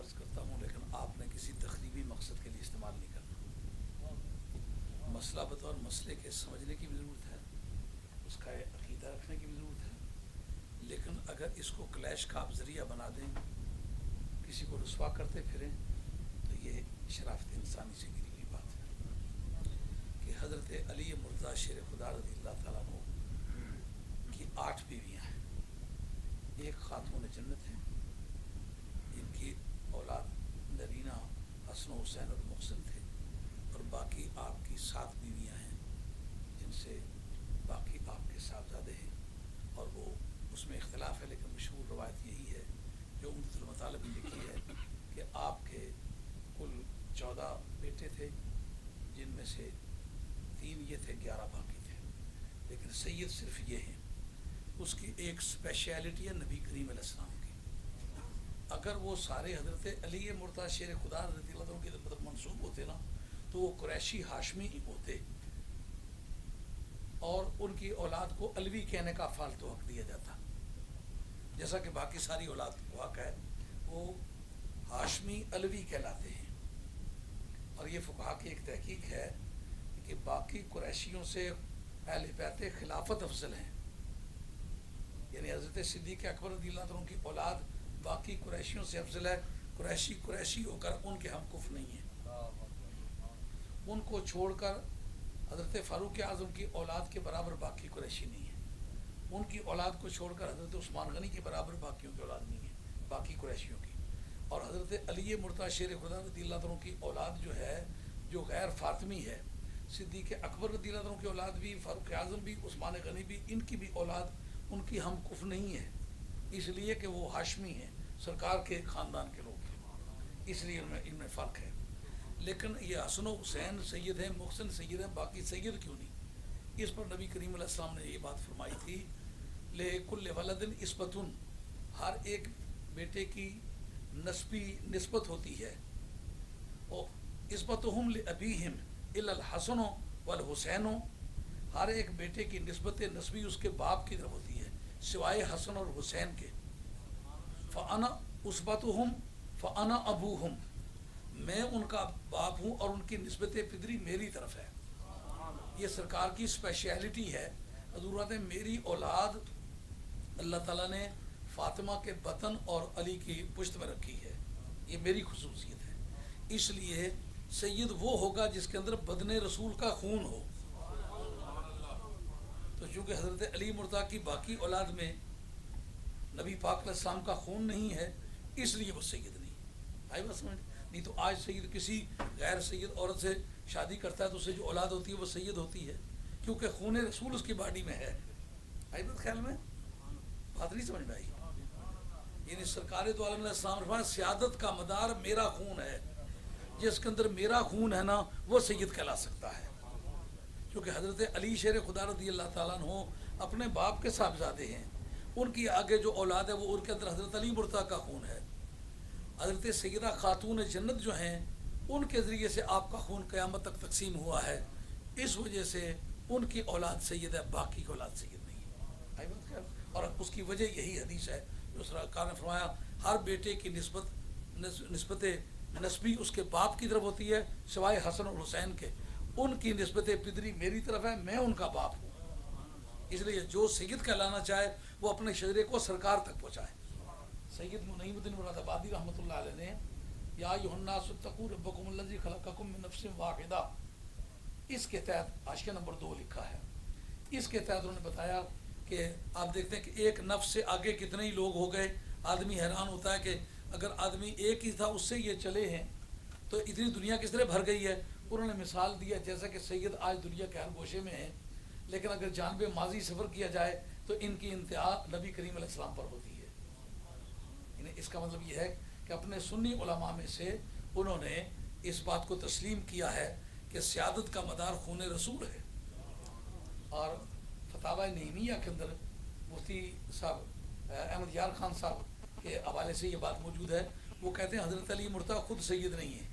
عرض کرتا ہوں، لیکن آپ نے کسی تخریبی مقصد کے لیے استعمال نہیں کرنا۔ مسئلہ بطور مسئلے کے سمجھنے کی بھی ضرورت ہے، اس کا عقیدہ رکھنے کی بھی ضرورت ہے، لیکن اگر اس کو کلیش کا آپ ذریعہ بنا دیں، کسی کو رسوا کرتے پھریں، تو یہ شرافت انسانی سے گری ہوئی بات ہے کہ حضرت علی مرتضیٰ شیر خدا رضی اللہ تعالیٰ عنہ کی 8 بیویاں ہیں، ایک خاتون جنت ہے، ان کی اولاد نرینہ، حسن و حسین اور محسن تھے، اور باقی آپ کی 7 بیویاں ہیں جن سے باقی آپ کے صاحبزادے ہیں، اور وہ اس میں اختلاف ہے، لیکن مشہور روایت یہی ہے جو عمدۃ المطالب میں لکھی ہے کہ آپ کے کل 14 بیٹے تھے، جن میں سے 3 یہ تھے، 11 باقی تھے، لیکن سید صرف یہ ہیں۔ اس کی ایک اسپیشلٹی ہے نبی کریم علیہ السلام کی، اگر وہ سارے حضرت علی مرتضیٰ شیر خدا رضی اللہ عنہ کی طرف منسوب ہوتے نا تو وہ قریشی ہاشمی ہی ہوتے، اور ان کی اولاد کو علوی کہنے کا فالتو حق دیا جاتا، جیسا کہ باقی ساری اولاد کو حق ہے، وہ ہاشمی علوی کہلاتے ہیں۔ اور یہ فقہا کی ایک تحقیق ہے کہ باقی قریشیوں سے اہل بیت خلافت افضل ہیں، یعنی حضرت صدیق اکبر رضی اللہ عنہ کی اولاد باقی قریشیوں سے افضل ہے، قریشی ہو کر ان کے ہم کف نہیں ہیں۔ ان کو چھوڑ کر حضرت فاروق اعظم کی اولاد کے برابر باقی قریشی نہیں ہے، ان کی اولاد کو چھوڑ کر حضرت عثمان غنی کے برابر باقیوں کی اولاد نہیں ہے، باقی قریشیوں کی۔ اور حضرت علی مرتضیٰ شیر خدا رضی اللہ عنہ کی اولاد جو ہے، جو غیر فاطمی ہے، صدیق اکبر رضی اللہ عنہ کی اولاد بھی، فاروق اعظم بھی، عثمان غنی بھی، ان کی بھی اولاد ان کی ہم کف نہیں ہے، اس لیے کہ وہ ہاشمی ہیں، سرکار کے خاندان کے لوگ ہیں، اس لیے ان میں فرق ہے۔ لیکن یہ حسن و حسین سید ہیں، محسن سید ہیں، باقی سید کیوں نہیں؟ اس پر نبی کریم علیہ السلام نے یہ بات فرمائی تھی، لِكُلِّ وَلَدٍ نِسبَةٌ، ہر ایک بیٹے کی نسبی نسبت ہوتی ہے، اور نسبتہم لِأَبِيهِمْ إِلَّا الْحَسَنُ وَالْحُسَيْنُ، ہر ایک بیٹے کی نسبت نسبی اس کے باپ کی طرف ہوتی ہے سوائے حسن اور حسین کے۔ فَأَنَا أُصْبَتُهُمْ فَأَنَا أَبُوهُمْ، میں ان کا باپ ہوں اور ان کی نسبت پدری میری طرف ہے۔ یہ سرکار کی اسپیشلٹی ہے، حضور کہتے ہیں میری اولاد اللہ تعالیٰ نے فاطمہ کے بطن اور علی کی پشت میں رکھی ہے، یہ میری خصوصیت ہے، اس لیے سید وہ ہوگا جس کے اندر بدن رسول کا خون ہو۔ تو چونکہ حضرت علی مرتضیٰ کی باقی اولاد میں نبی پاک علیہ السلام کا خون نہیں ہے، اس لیے وہ سید نہیں آئی بات سمجھ۔ نہیں تو آج سید کسی غیر سید عورت سے شادی کرتا ہے تو اسے جو اولاد ہوتی ہے وہ سید ہوتی ہے، کیونکہ خون رسول اس کی باڈی میں ہے۔ آئی بات خیال میں؟ بات نہیں سمجھ میں آئی؟ یعنی سرکار دو عالم علیہ السلام نے فرمایا سیادت کا مدار میرا خون ہے، جس کے اندر میرا خون ہے نا وہ سید کہلا سکتا ہے، کیونکہ حضرت علی شیر خدا رضی اللہ تعالیٰ عنہ اپنے باپ کے صاحبزادے ہیں، ان کی آگے جو اولاد ہے وہ ان کے اندر حضرت علی مرتضیٰ کا خون ہے۔ حضرت سیدہ خاتون جنت جو ہیں ان کے ذریعے سے آپ کا خون قیامت تک تقسیم ہوا ہے، اس وجہ سے ان کی اولاد سید ہے، باقی کی اولاد سید نہیں ہے۔ اور اس کی وجہ یہی حدیث ہے جو سرکار نے فرمایا ہر بیٹے کی نسبت نسبی اس کے باپ کی طرف ہوتی ہے سوائے حسن اور حسین کے، ان کی نسبت پدری میری طرف ہے، میں ان کا باپ ہوں۔ اس لیے جو سید کہلانا چاہے وہ اپنے شجرے کو سرکار تک پہنچائے۔ سید منعیم الدین مراد آبادی رحمۃ اللہ علیہ نے یا ایھا الناس اتقوا ربکم الذی خلقکم من نفس واحدہ، اس کے تحت حاشیہ نمبر 2 لکھا ہے، اس کے تحت انہوں نے بتایا کہ آپ دیکھتے ہیں کہ ایک نفس سے آگے کتنے ہی لوگ ہو گئے، آدمی حیران ہوتا ہے کہ اگر آدمی ایک ہی تھا اس سے یہ چلے ہیں تو اتنی دنیا کس طرح بھر گئی ہے۔ انہوں نے مثال دیا جیسا کہ سید آج دنیا کے ہر گوشے میں ہیں، لیکن اگر جانب ماضی سفر کیا جائے تو ان کی انتہا نبی کریم علیہ السلام پر ہوتی ہے۔ یعنی اس کا مطلب یہ ہے کہ اپنے سنی علماء میں سے انہوں نے اس بات کو تسلیم کیا ہے کہ سیادت کا مدار خون رسول ہے۔ اور فتاوی نعیمیہ کے اندر مفتی صاحب احمد یار خان صاحب کے حوالے سے یہ بات موجود ہے، وہ کہتے ہیں حضرت علی مرتضیٰ خود سید نہیں ہے،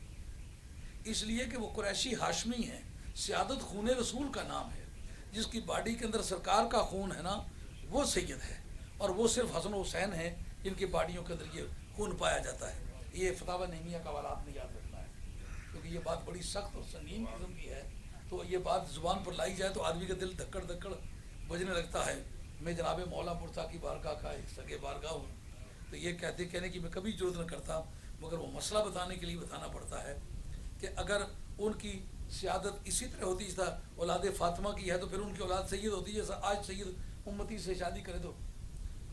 اس لیے کہ وہ قریشی ہاشمی ہیں، سیادت خون رسول کا نام ہے، جس کی باڈی کے اندر سرکار کا خون ہے نا وہ سید ہے، اور وہ صرف حسن و حسین ہیں جن کی باڈیوں کے اندر یہ خون پایا جاتا ہے۔ یہ فتاوی نعمیہ کا حوالہ آپ نے یاد رکھنا ہے، کیونکہ یہ بات بڑی سخت اور سنگین قسم کی ہے، تو یہ بات زبان پر لائی جائے تو آدمی کا دل دھکڑ دھکڑ بجنے لگتا ہے۔ میں جناب مولا مرتا کی بارگاہ کا ایک سگے بارگاہ ہوں، تو یہ کہنے کی میں کبھی ضرورت نہ کرتا، مگر وہ مسئلہ بتانے کے لیے بتانا پڑتا ہے کہ اگر ان کی سیادت اسی طرح ہوتی جیسا اولاد فاطمہ کی ہے تو پھر ان کی اولاد سید ہوتی ہے، جیسا آج سید امتی سے شادی کرے تو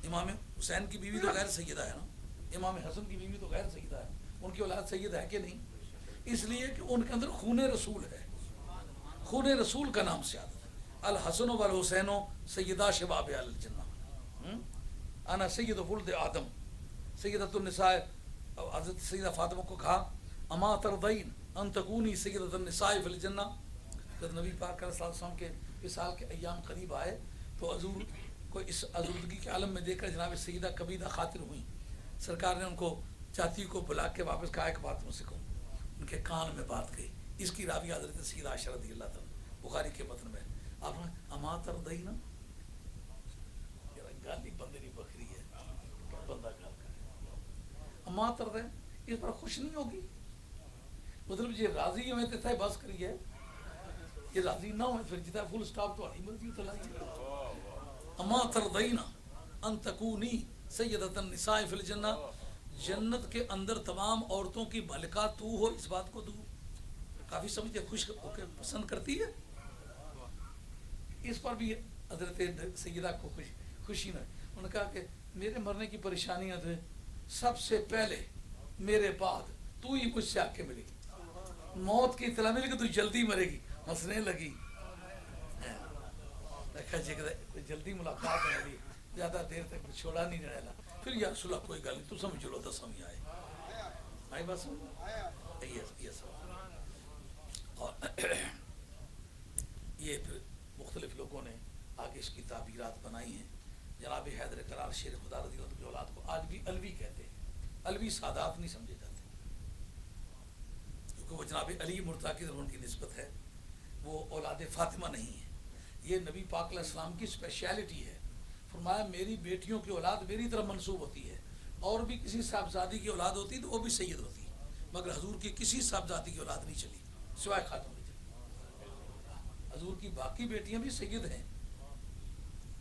امام حسین کی بیوی تو غیر سیدہ ہے نا، امام حسن کی بیوی تو غیر سیدہ ہے، ان کی اولاد سید ہے کہ نہیں؟ اس لیے کہ ان کے اندر خون رسول ہے، خون رسول کا نام سیادت ہے۔ الحسن والحسین سیدہ شباب اہل الجنہ، انا سید ولد آدم، سیدۃ النساء، حضرت سیدہ فاطمہ کو کہا اما ترضین ان تکونی سیدۃ النساء فی الجنہ۔ جب نبی پاک صلی اللہ علیہ وسلم کے وصال کے ایام قریب آئے تو حضور کو اس آزودگی کے عالم میں دیکھ کر جناب سیدہ کبیدہ خاطر ہوئیں، سرکار نے ان کو چاچی کو بلا کے واپس کہا ایک بات مجھ سے کہوں، ان کے کان میں بات گئی، اس کی راوی حضرت سیدہ عائشہ رضی اللہ تعالیٰ، بخاری کے متن میں آپ نے اما ترضین، گالی بندے نہیں بکری ہے، بندہ گال کرے، اما ترضین اس پر خوش نہیں ہوگی، مطلب یہ راضی ہوئے تو تھے بس کریے، یہ راضی نہ ہوئے پھر جتا فل سٹاپ تو ہی مرضی تلائیے۔ اما ترضین ان تکونی سیدۃ النساء فی الجنہ، جنت کے اندر تمام عورتوں کی ملکہ تو ہو، اس بات کو تو کافی سمجھے خوش ہو کے پسند کرتی ہے۔ اس پر بھی حضرت سیدہ کو خوشی نہ، انہوں نے کہا کہ میرے مرنے کی پریشانیاں تھے، سب سے پہلے میرے بعد تو ہی مجھ سے آ کے ملے گی، موت کی اطلاع ملی کہ تو جلدی مرے گی، ہنسنے لگی، جلدی ملاقات ہو گئی، زیادہ دیر تک چھوڑا نہیں رہنا، پھر یا رسول اللہ کوئی گل نہیں تو سمجھ لو، تو سمجھ آئے بس یہ سب۔ اور یہ پھر مختلف لوگوں نے آگے اس کی تعبیرات بنائی ہیں۔ جناب حیدر کرار شیر خدا رضی اللہ عنہ کی اولاد کو آج بھی علوی کہتے ہیں، علوی سادات نہیں سمجھے جاتے، کیونکہ وہ جناب علی مرتضیٰ کی طرف ان کی نسبت ہے، وہ اولاد فاطمہ نہیں ہے۔ یہ نبی پاک علیہ السلام کی اسپیشلٹی ہے، فرمایا میری بیٹیوں کی اولاد میری طرف منسوب ہوتی ہے، اور بھی کسی صاحبزادی کی اولاد ہوتی تو وہ بھی سید ہوتی، مگر حضور کی کسی صاحبزادی کی اولاد نہیں چلی سوائے خاتون کی۔ حضور کی باقی بیٹیاں بھی سید ہیں،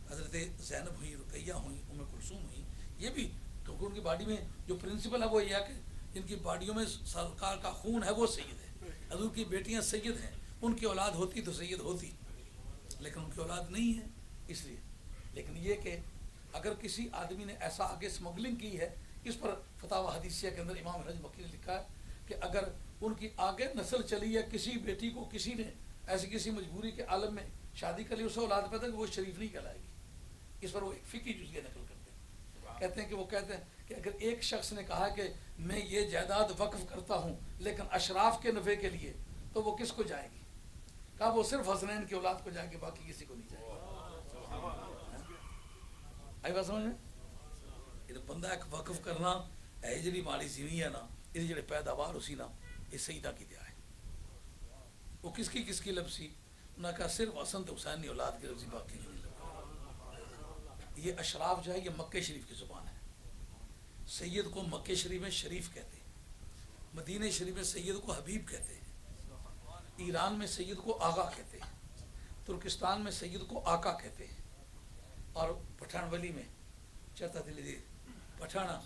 حضرت زینب ہوئی، رقیہ ہوئی، ام کلثوم ہوئی، یہ بھی کیونکہ ان کی باڈی میں جو پرنسپل ہے وہ یہ ہے کہ جن کی باڈیوں میں سرکار کا خون ہے وہ سید ہے۔ حضور کی بیٹیاں سید ہیں، ان کی اولاد ہوتی تو سید ہوتی، لیکن ان کی اولاد نہیں ہے اس لیے۔ لیکن یہ کہ اگر کسی آدمی نے ایسا آگے اسمگلنگ کی ہے، اس پر فتاوی حدیثیہ کے اندر امام رجب مکی نے لکھا ہے کہ اگر ان کی آگے نسل چلی ہے، کسی بیٹی کو کسی نے ایسی کسی مجبوری کے عالم میں شادی کر لی، اسے اولاد پیدا کہ وہ شریف نہیں کہلائے گی۔ اس پر وہ ایک فقہی جزیہ نقل کرتے ہیں، کہتے ہیں کہ وہ کہتے ہیں کہ اگر ایک شخص نے کہا کہ میں یہ جائیداد وقف کرتا ہوں لیکن اشراف کے نفع کے لیے، تو وہ کس کو جائے گی؟ کہا وہ صرف حسنین کی اولاد کو جائے گی، باقی کسی کو نہیں جائے گی۔ آئی بات سمجھ میں؟ یہ بندہ ایک وقف کرنا ہے، جی مالی زمین ہے نا، یہ جڑے پیداوار اسی نا، یہ سیدہ کی دیا ہے۔ وہ کس کی لفظی؟ انہوں نے کہا صرف حسن تو حسین کی اولاد کی لفظی، باقی نہیں لفظی۔ یہ اشراف جو ہے یہ مکہ شریف کی زبان ہے، سید کو مکہ شریف میں شریف کہتے ہیں، مدینہ شریف میں سید کو حبیب کہتے ہیں، ایران میں سید کو آغا کہتے ہیں، ترکستان میں سید کو آقا کہتے ہیں، اور پٹھان ولی میں چرتا دلی دی پٹھانا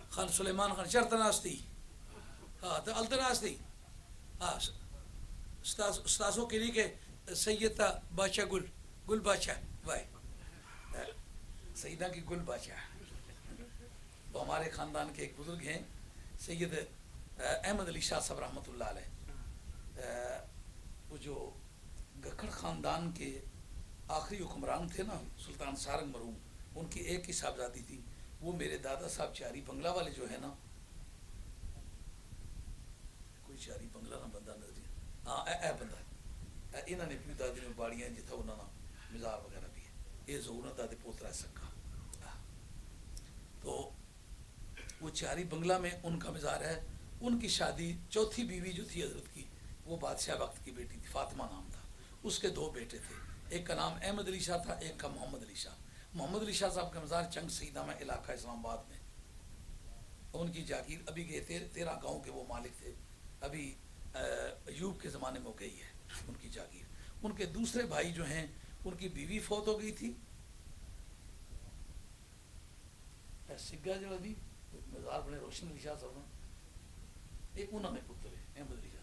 خان سلیمان خان چرتناستی، ہاں تو التناستی، ہاں استاسوں کے لیے کہ سیدہ بادشاہ گل بادشاہ، بھائی سیدہ کی گل بادشاہ۔ تو ہمارے خاندان کے ایک بزرگ ہیں سید احمد علی شاہ صاحب رحمۃ اللہ علیہ، وہ جو گکھڑ خاندان کے آخری حکمران تھے نا، سلطان سارنگ مرحوم، ان کی ایک ہی صاحبزادی تھی، وہ میرے دادا صاحب چاری بنگلہ والے جو ہے نا، کوئی چاری بنگلہ نہ بندہ نظر، ہاں اے بندہ، انہوں نے بھی دادی میں باڑیاں جتھا انہوں نے مزار وغیرہ بھی ہے، یہ ضرور دادے پوترا ہے سکا۔ تو وہ چاری بنگلہ میں ان کا مزار ہے، ان کی شادی چوتھی بیوی جو تھی حضرت کی، وہ بادشاہ وقت کی بیٹی تھی، فاطمہ نام تھا، اس کے دو بیٹے تھے، ایک کا نام احمد علی شاہ تھا، ایک کا محمد علی شاہ۔ محمد علی شاہ صاحب کا مزار چنگ سیدہ میں علاقہ اسلام آباد میں، ان کی جاگیر ابھی کے 13 گاؤں کے وہ مالک تھے، ابھی ایوب کے زمانے میں ہو گئی ہے ان کی جاگیر۔ ان کے دوسرے بھائی جو ہیں ان کی بیوی فوت ہو گئی تھی، سگا جو ابھی مزار بڑے روشن علی شاہ صاحب، ایک انہوں نے پتر ہے احمد علی شاہ،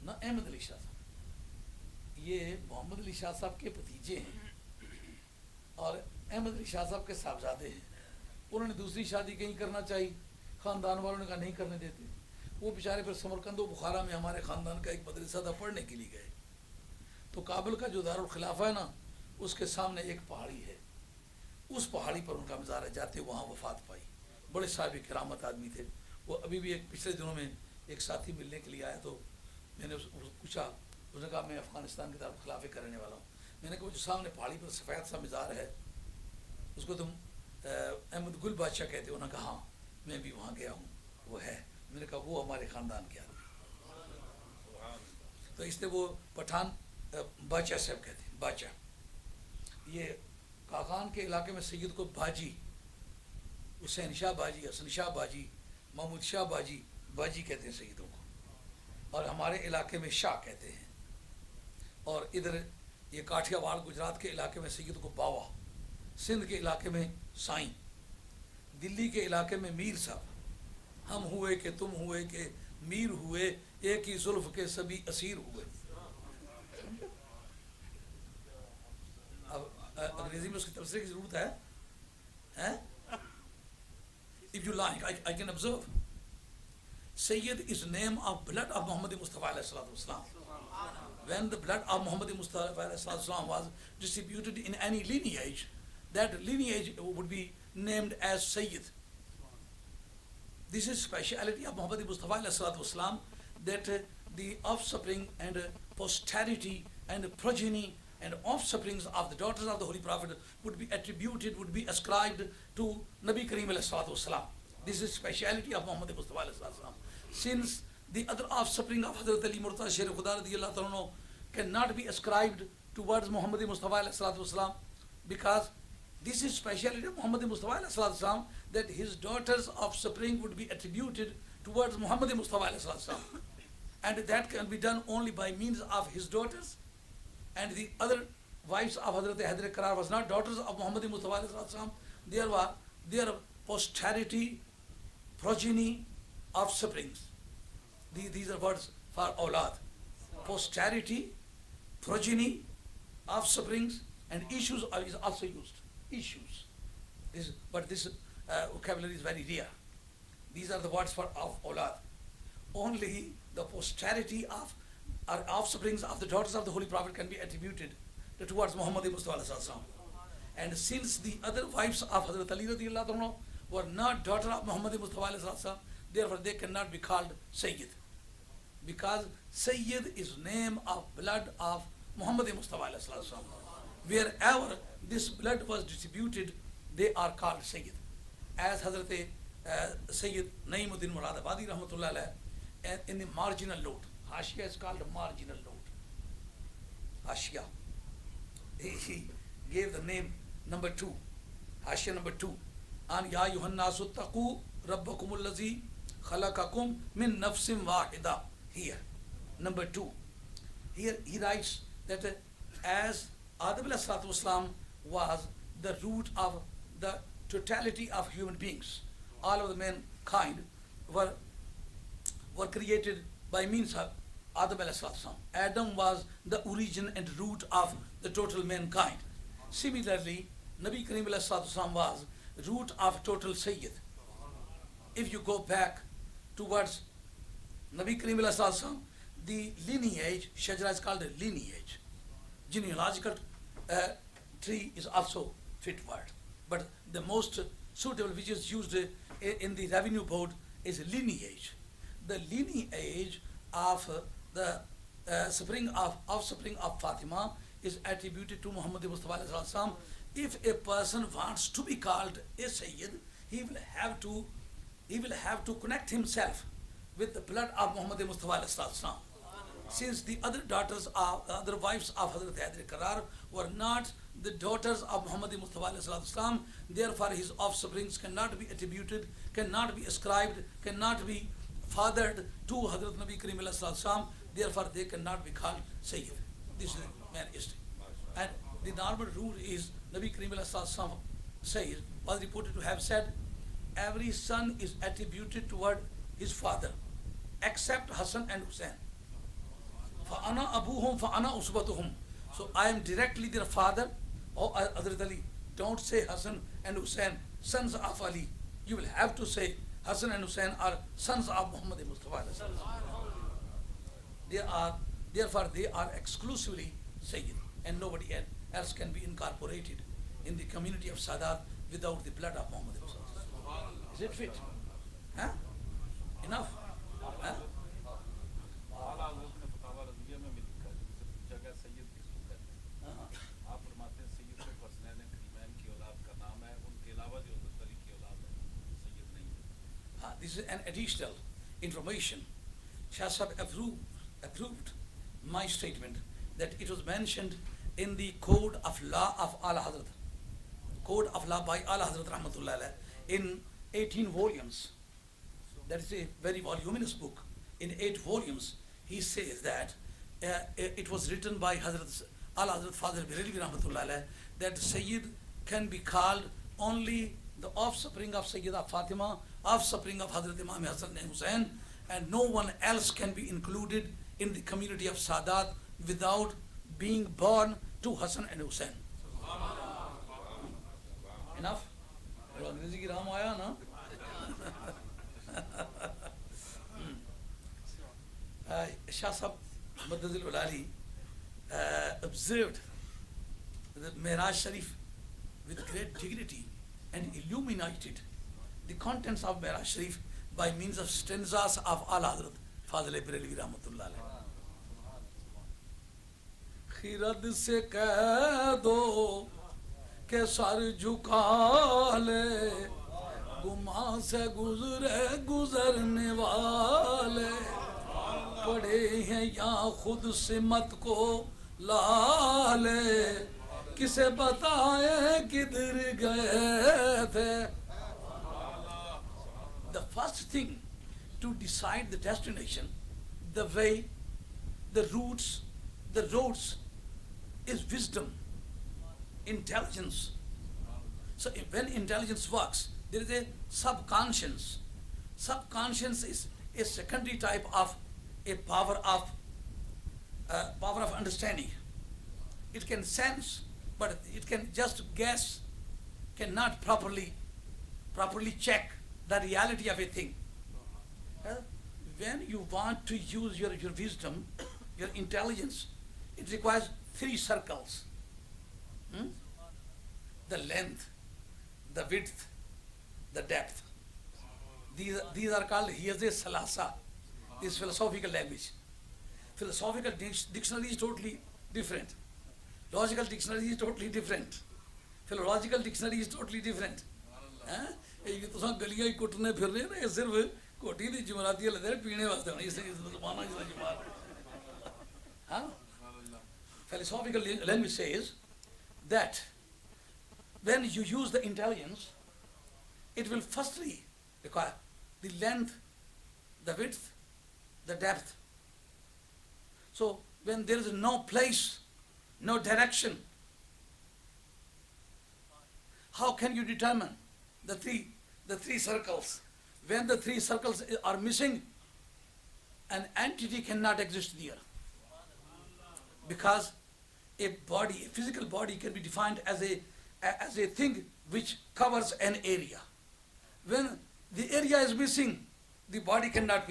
نہ احمد علی شاہ صاحب، یہ محمد علی شاہ صاحب کے بھتیجے ہیں اور احمد علی شاہ صاحب کے صاحبزادے ہیں۔ انہوں نے دوسری شادی کہیں کرنا چاہی، خاندان والوں نے کہا نہیں کرنے دیتے، وہ بیچارے پھر سمرقند و بخارا میں ہمارے خاندان کا ایک مدرسہ تھا، پڑھنے کے لیے گئے۔ تو کابل کا جو دارالخلافہ ہے نا، اس کے سامنے ایک پہاڑی ہے، اس پہاڑی پر ان کا مزار ہے، جاتے وہاں وفات پائی۔ بڑے صاحب کرامت آدمی تھے وہ۔ ابھی بھی ایک پچھلے دنوں میں ایک ساتھی ملنے کے لیے آیا تو میں نے پوچھا، اس نے کہا میں افغانستان کے دارالخلافے کا رہنے والا ہوں۔ میں نے کہا جو سامنے پہاڑی پر سفید سا مزار ہے اس کو تم احمد گل بادشاہ کہتے ہو؟ انہوں نے کہا ہاں میں بھی وہاں گیا ہوں، وہ ہے۔ میں نے کہا وہ ہمارے خاندان کے آدمی، تو اس نے وہ پٹھان باچا صاحب کہتے ہیں، باچا۔ یہ کاغان کے علاقے میں سید کو باجی، حسین شاہ باجی، حسن شاہ باجی، محمود شاہ باجی، باجی کہتے ہیں سیدوں کو، اور ہمارے علاقے میں شاہ کہتے ہیں۔ اور ادھر یہ کاٹھیا واڑ گجرات کے علاقے میں سید کو باوا، سندھ کے علاقے میں سائیں، دلی کے علاقے میں میر صاحب۔ ہم ہوئے کہ تم ہوئے کہ میر ہوئے، ایک ہی زلف کے سبھی اسیر ہوئے۔ اب انگریزی میں اس کی تفسیر کی ضرورت ہے؟ If you like, I can observe. Sayyid is name of blood of Muhammad Mustafa alayhi salatu wasalam. When the blood of Muhammad Mustafa alayhi salatu wasalam was distributed in any lineage, that lineage would be named as Sayyid. This is speciality of Muhammad Mustafa alayhi salatu wasalam, that the offspring and posterity and progeny and offsprings of the daughters of the Holy Prophet would be attributed, would be ascribed to Nabi Kareem alayhi salatu wasalam. This is speciality of Muhammad Mustafa alayhi salatu wasalam. Since the other offspring of Hazrat Ali Murtada Sher Khuda radiyallahu ta'ala cannot be ascribed towards Muhammad Mustafa alayhi salatu wasalam, because this is speciality of Muhammad Mustafa alayhi salatu wasalam, that his daughters' offspring would be attributed towards Muhammad Mustafa alayhi salatu wasalam. And that can be done only by means of his daughters. And the other wives of Hazrat Haider Karar was not daughters of Muhammad Mustafa alayhi salatu wasalam. Their posterity, progeny, offsprings. These are words for awlad. Posterity, progeny, offsprings, and issues is also used. Issues. But this vocabulary is very rare. These are the words for awlad. Only the posterity of or offsprings of the daughters of the Holy Prophet can be attributed towards Muhammad Mustafa alayhi salatu wasalam. And since the other wives of Hazrat Ali radiyallahu anhu were not daughter of Muhammad Mustafa alayhi salatu wasalam, therefore they cannot be called Sayyid, because Sayyid is name of blood of Muhammad Mustafa alayhi salatu wasalam. Wherever this blood was distributed, they are called Sayyid. As Hazrat Sayyid Naimuddin Muradabadi rahmatullah alayh, in the marginal note, Hashia is called a marginal note. Hashia. He gave the name number 2. Hashia number 2. An ya yuhannasu taqu rabbakum allazi khalaqakum min nafsin wahida. Here. Number 2. Here he writes that as Adam alayhi salatu wasalam was the root of the totality of human beings, all of the mankind were created by means of Adam alayhi salatu wasalam. Adam was the origin and root of the total mankind. Similarly, Nabi Kareem alayhi salatu wasalam was root of total Sayyid. If you go back towards Nabi Kareem alayhi salatu wasalam, the lineage, Shajara is called a lineage. Genealogical tree is also fit word. But the most suitable which is used in the revenue board is lineage. The lineage of the offspring of Fatima is attributed to Muhammad Mustafa alayhi wasallam. If a person wants to be called a Sayyid, he will have to connect himself with the blood of Muhammad Mustafa alayhi wasallam. Since the other wives of Hazrat Haider Karar were not the daughters of Muhammad Mustafa alayhi salatu wasalam, therefore his offsprings cannot be attributed, cannot be ascribed, cannot be fathered to Hazrat Nabi Kareem alayhi salatu wasalam, therefore they cannot be called Sayyid. This is man history. And the normal rule is Nabi Kareem alayhi salatu wasalam says, was reported to have said, every son is attributed toward his father except Hassan and Hussein. فَأَنَا أَبُوهُمْ فَأَنَا أُصْبَتُهُمْ. So I am directly their father. Oh, Hazrat Ali, don't say Hassan and Hussein, sons of Ali. You will have to say Hassan and Hussein are sons of Muhammad Mustafa. Therefore they are exclusively Sayyid, and nobody else can be incorporated in the community of Sadat without the blood of Muhammad Mustafa. Is it fit? Huh? Enough? Huh? This is an additional information. Shah Sahib approved my statement that it was mentioned in the Code of Law of Ala Hazrat, Code of Law by Ala Hazrat Rahmatullah Alayh, in 18 volumes. That is a very voluminous book. In 8 volumes, he says that it was written by Hazrat Ala Hazrat Father Birali Rahmatullah Alayh that Sayyid can be called only the offspring of Sayyidah Fatima, offspring of Hazrat Imam Hassan and Hussein, and no one else can be included in the community of Sadat without being born to Hassan and Hussein. Enough? Angrezi ki raam aaya na? Shah Sahib Madadil Ulali observed the Mi'raj Sharif with great dignity and illuminated the contents of Mi'raj Sharif by means of stanzas of Ala Hazrat Fazl Birali Rahmatullah Alayh. خیرت سے کہہ دو کہ سر جھکا لے گماں سے گزرے گزرنے والے پڑے ہیں یا خود سمت کو لا لے کسے بتائے کدھر گئے تھے. The first thing to decide the destination, the way, the routes, the roads is wisdom, intelligence. So when intelligence works, there is a subconscious. Subconscious is a secondary type of a power of understanding. It can sense, but it can just guess, cannot properly check the reality of a thing. When you want to use your wisdom, your intelligence, it requires 3 circles. The length, the width, the depth. These are called Hiyaz-e Salasa. This is philosophical language. Philosophical dictionary is totally different. Logical dictionary is totally different. Philological dictionary is totally different. گلیاں کٹنے پھر رہے نا یہ صرف کوٹی دی جمعراتی لگتا ہے پینے واسطے ہونا اس زبانہ جس جمعرات. Philosophical language says that when you use the intelligence, it will firstly require the length, the width, the depth. So when there is no place, no direction, how can you determine the three circles? When the 3 circles are missing, an entity cannot exist there. Because a physical body can be defined as a thing which covers an area. When the area is missing, the body cannot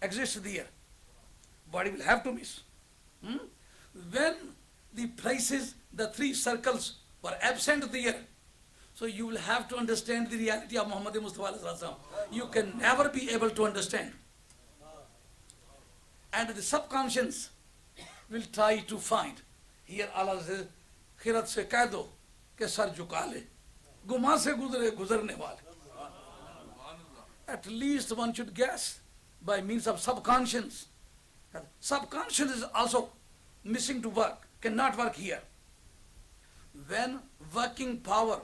exist there. Body will have to miss. When the places, the 3 circles were absent there, so you will have to understand the reality of Muhammad Mustafa alayhi wasallam. You can never be able to understand. And the subconscious will try to find. Here Allah says, khirat se keh do ke sar jhuka le, guma se guzre guzarne wale. At least one should guess by means of subconscious. Subconscious is also missing to work, cannot work here. when working power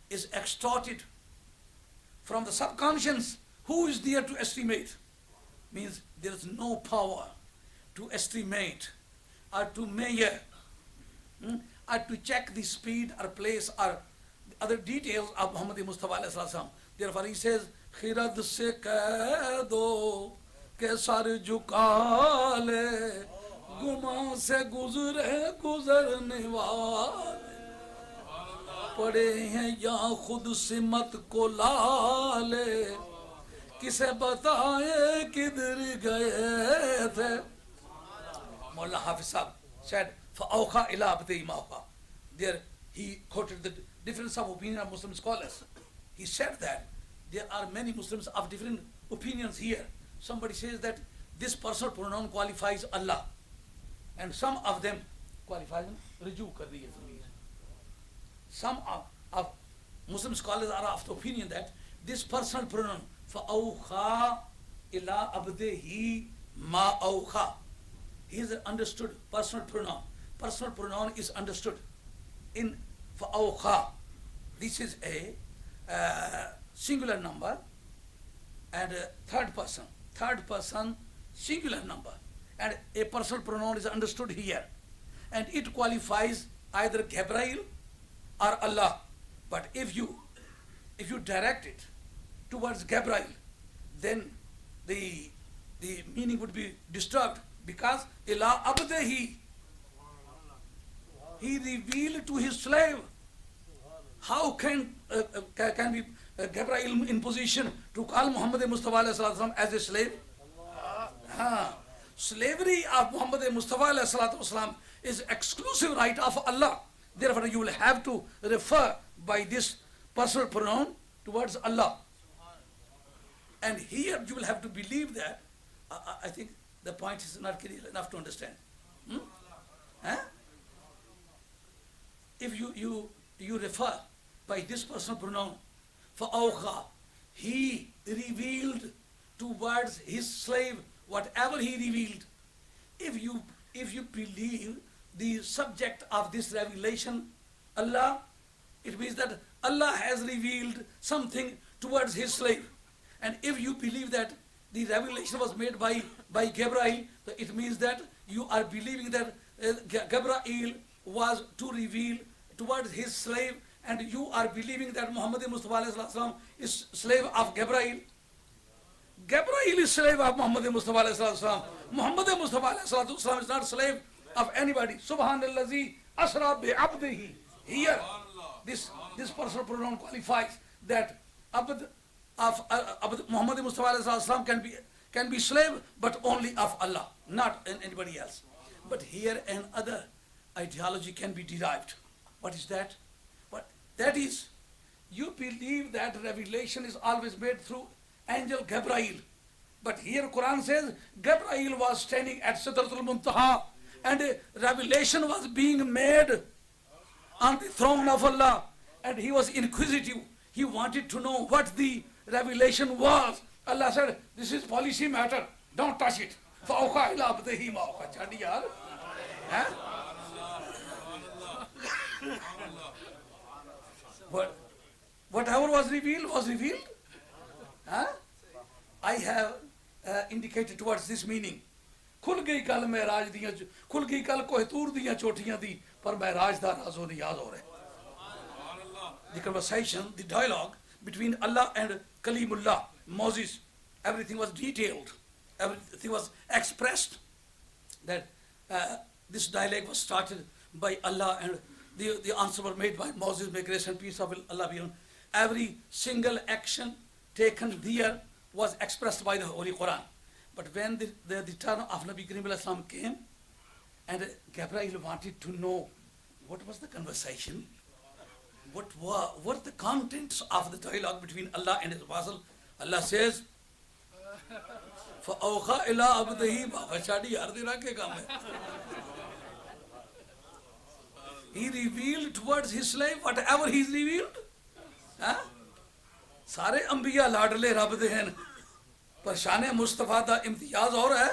is extorted from the subconscious, who is there to estimate? Means there is no power to estimate or to measure, or to check the speed or place or other details of Muhammad Mustafa alayhi salam. Therefore he says, khirad se keh do ke sar jhuka le, guma se guzre guzarne wale, پڑے ہیں یا خود سمت کو لالے, کسے بتائے کدھر گئے تھے. Mullah Hafiz Sahib said, فَأَوْخَى إِلَىٰ عَبْدِهِ مَا أَوْخَى. There he quoted the difference of opinion of Muslim scholars. He said that there are many Muslims of different opinions here. Somebody says that this personal pronoun qualifies Allah, and some of them qualifies Riju kar diye. Some of Muslim scholars are of the opinion that this personal pronoun, فَأَوْخَى إِلَىٰ عَبْدِهِ مَا أَوْخَى, he is understood personal pronoun. Personal pronoun is understood in فَأَوْخَى. This is a singular number and a third person singular number, and a personal pronoun is understood here, and it qualifies either Gabriel or Allah. But if you direct it towards Gabriel, then the meaning would be disturbed, because ila abdihi, he revealed to his slave. How can be Gabriel in position to call Muhammad Mustafa alayhi salam as a slave? Slavery of Muhammad Mustafa alayhi salam is exclusive right of Allah. Therefore, you will have to refer by this personal pronoun towards Allah. And here you will have to believe that. I think the point is not clear enough to understand. If you refer by this personal pronoun, فَأَوْخَى, he revealed towards his slave whatever he revealed. If you believe the subject of this revelation, Allah, it means that Allah has revealed something towards his slave. And if you believe that the revelation was made by Gabriel, it means that you are believing that Gabriel was to reveal towards his slave, and you are believing that Muhammad Mustafa alayhi salam is slave of Gabriel. Gabriel is slave of Muhammad Mustafa alayhi salam. Muhammad Mustafa alayhi salam is not slave of anybody. Subhanallazi asra bi abdihi. Here, this personal pronoun qualifies that abd of Muhammad Mustafa alayhi salam can be slave, but only of Allah, not anybody else. But here another ideology can be derived. What is that? That is, you believe that revelation is always made through angel Gabriel. But here Quran says Gabriel was standing at Sidratul Muntaha, and a revelation was being made on the throne of Allah, and he was inquisitive. He wanted to know what the revelation was. Allah said, this is policy matter, don't touch it. فَأَوْخَى إِلَىٰ عَبْدِهِ مَا أَوْخَى. Chadi yaar. Whatever was revealed was revealed. I have indicated towards this meaning. کھل گئی کل معراج دیاں, کھل گئی کل کوہتور دیاں چوٹیاں دی, پر معراج دا رازو نیاز ہو رہے. The conversation, the dialogue between Allah and Kalimullah, Moses, everything was detailed, everything was expressed. That this dialogue was started by Allah, and the answer was made by Moses. May grace and peace of Allah be on. Every single action taken there was expressed by the Holy Quran. But when the turn of Nabi Karim alayhi salam came, and Gabriel wanted to know what was the conversation, what were the contents of the dialogue between Allah and his apostle, Allah says, فَأَوْخَى إِلَىٰ عَبْدِهِ مَا أَوْخَى. یار دینا کے کام ہے. He revealed towards his slave whatever he revealed. سارے انبیاء لاڈلے رب دے ہیں, پر شان مصطفیٰ دا امتیاز اور ہے.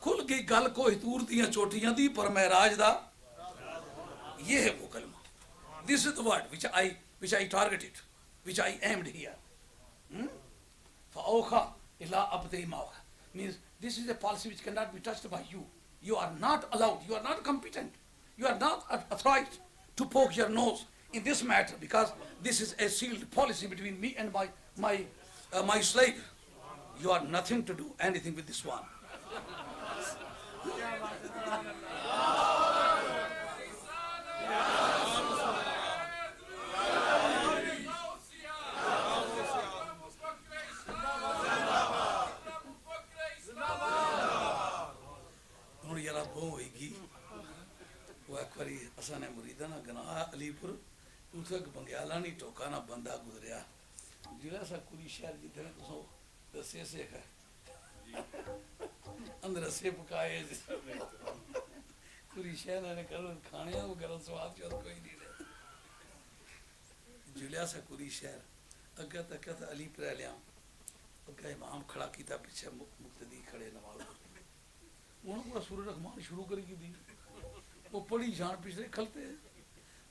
کھل گئی گل کو ہتور دیاں چوٹیاں دی, پر معراج دا یہ ہے وہ کلمہ. This is the word which I targeted, which I aimed here. فَأَوْخَى إِلَىٰ أَبْدِ مَوْخَى means this is a policy which cannot be touched by you. You are not allowed, you are not competent, you are not authorized to poke your nose in this matter, because this is a sealed policy between me and my slave. You are nothing to do anything with this one. اساں مریداں نہ گناہ علی پور اتھے بنگیالا نہیں ٹوکا نہ بندہ گزریا جڑا سا کلی شہر جتنے تسوں دسے سیکھ ہے اندر رسے پکائے کلی شہر نے کر کھانے وہ گرم سواد چوت کوئی نہیں رہے جڑا سا کلی شہر اگا تک علی پر لیا اگا امام کھڑا کیتا پیچھے مقتدی کھڑے نماز انہوں پورا سورہ رحمان شروع کر کی دی وہ پڑی جان پچھلے کھلتے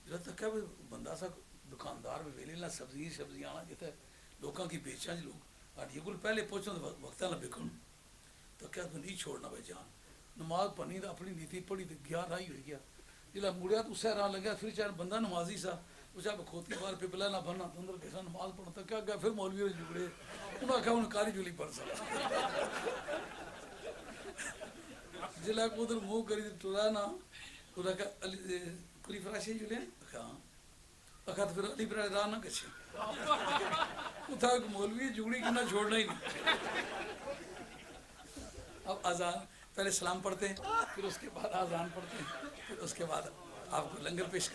جب تک کہ بندہ سا دکاندار میں ویلے نہ سبزی آنا جیتا لوگوں کی بیچاں جی لوگ آٹھی کل پہلے پہنچنا وقتہ نہ بکن تو کیا نہیں چھوڑنا بھائی جان نماز پڑھنی تو اپنی نیتی پڑھی تو گیا راہی ہوئی گیا جلا مڑیا تو اس سے راہ لگیا پھر چاہے بندہ نمازی سا وہ چاہے کھوتی بار پہ بلا نہ بننا تو اندر کیسا نماز پڑھتا کیا گیا پھر مولوی نے جگڑے انہوں نے کہا انہیں کالی جولی پڑھ سکتا جلا کو ادھر منہ کری ٹورا نا انہوں نے کہا کلی فراشی جو لیں کہاں اکھا تو پھر علی پر راہ نہ کچھ وہ تھا کہ مولوی جگڑی کی نہ چھوڑنا ہی نہیں اب آزان پہلے سلام پڑھتے ہیں پھر اس کے بعد آزان پڑھتے ہیں پھر اس کے بعد آپ کو لنگر پیش